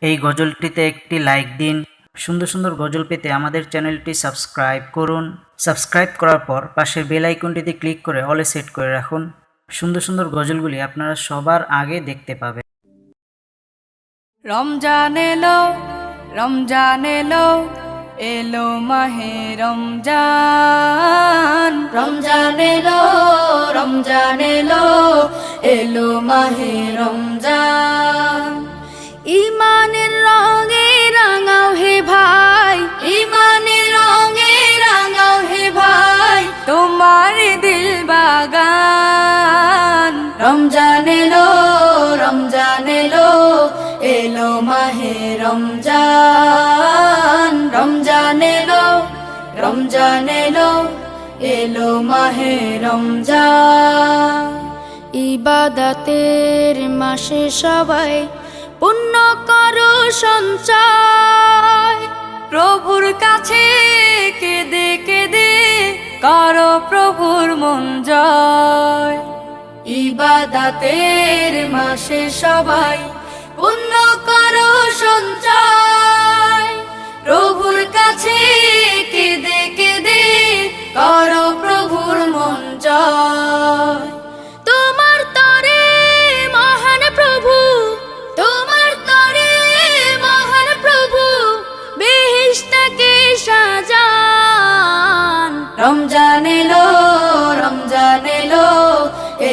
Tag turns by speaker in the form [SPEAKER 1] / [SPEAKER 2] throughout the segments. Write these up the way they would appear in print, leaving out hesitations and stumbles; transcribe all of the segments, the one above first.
[SPEAKER 1] এই গজলটিতে একটি লাইক দিন। সুন্দর সুন্দর গজল পেতে আমাদের চ্যানেলটি সাবস্ক্রাইব করুন। সাবস্ক্রাইব করার পর পাশের বেল আইকনটিতে ক্লিক করে অলে সেট করে রাখুন। সুন্দর সুন্দর গজলগুলি আপনারা সবার আগে দেখতে পাবেন।
[SPEAKER 2] রমজান এলো, রমজান এলো, এলো মাহে রমজান। রমজান এলো, রমজান এলো, এলো মাহে রমজান। ইমানের রঙে রাঙাও হে ভাই, ইমানের রঙে রাঙাও হে ভাই, তোমার দিল বাগান। রমজান এলো, রমজান এলো, এলো মাহে রমজান। রমজান এলো, রমজান এলো, এলো মাহে রমজান। ইবাদতের মাসে সবাই পুণ্য করো সঞ্চয়, প্রভুর কাছে কেঁদে কেঁদে করো প্রভুর মন জয়। ইবাদতের মাসে সবাই পুণ্য করো সঞ্চয়, প্রভুর কাছে কেঁদে কেঁদে করো প্রভুর মন জয়। তোমার তরে মহান প্রভু, তোমার তরে মহান প্রভু, বেহেশতকে সাজান। রমজান এলো, রমজান এলো,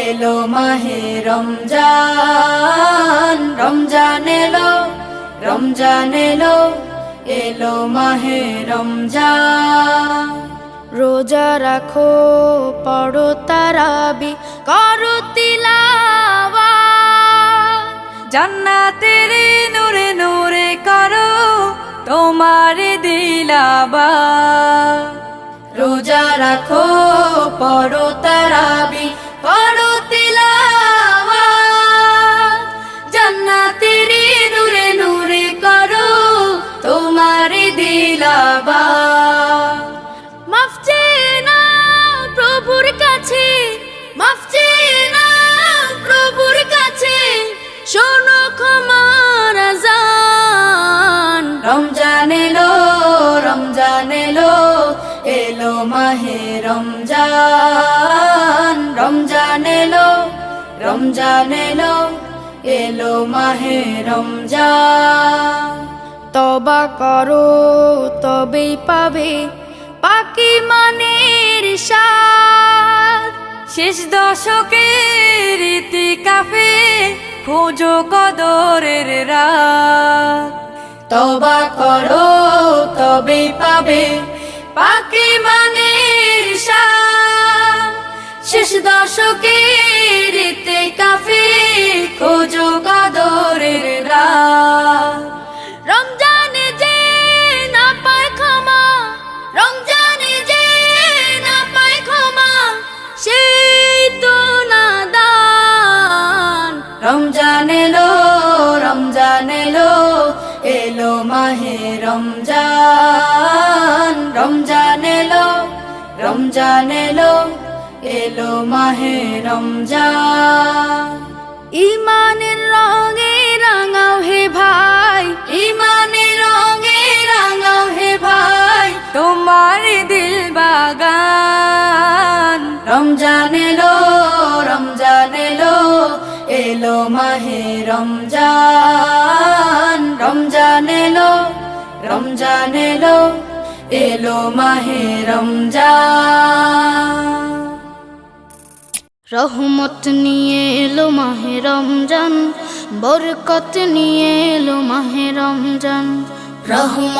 [SPEAKER 2] এলো মাহে রমজান। রমজান এলো, রমজান এলো, এলো মাহে রমজান। রোজা রাখো, পড়ো তারাবি, করো তিলাওয়াত, জান্নাতের নূরে নূরে করো তোমার দিলাবাত। রোজা রাখো, পড়ো তারাবি, করো তিলাওয়াত, জান্নাতের নূরে নূরে করো তোমার দিলাবাত। মাফ চেয়ে নাও প্রভুর কাছে, মাফ চেয়ে নাও প্রভুর কাছে, শোনো ক্ষমার আযান। রমজান এলো, রমজান এলো, এলো মাহে রমজান। রমজান এলো, রমজান এলো, এলো মাহে রমজান। তওবা করো তবেই পাবে পাকি মানের স্বাদ, শেষ দশকের ইতিকাফে খোঁজো কদরের রাত। তওবা করো তবেই পাবে পাকি মানের স্বাদ, শেষ দশকের ইতিকাফে খোঁজো কদরের রাত। রমজানে যে না পায় ক্ষমা, রমজানে যে না পায় ক্ষমা, সেই তো নাদান। রমজান এলো, রমজান এলো, এলো মাহে রমজান। রমজান এলো, রমজান এলো, এলো মাহে রমজান। ইমানের রঙে রাঙাও হে ভাই, ইমানের রঙে রাঙাও হে ভাই, তোমার দিল বাগান। রমজান এলো, রমজান এলো, এলো মাহে রমজান। রমজান এলো, রমজান এলো, এলো মাহে রমজান।
[SPEAKER 3] রহমত নিয়ে এলো মাহে রমজান, বরকত নিয়ে এলো মাহে রমজান। রহমত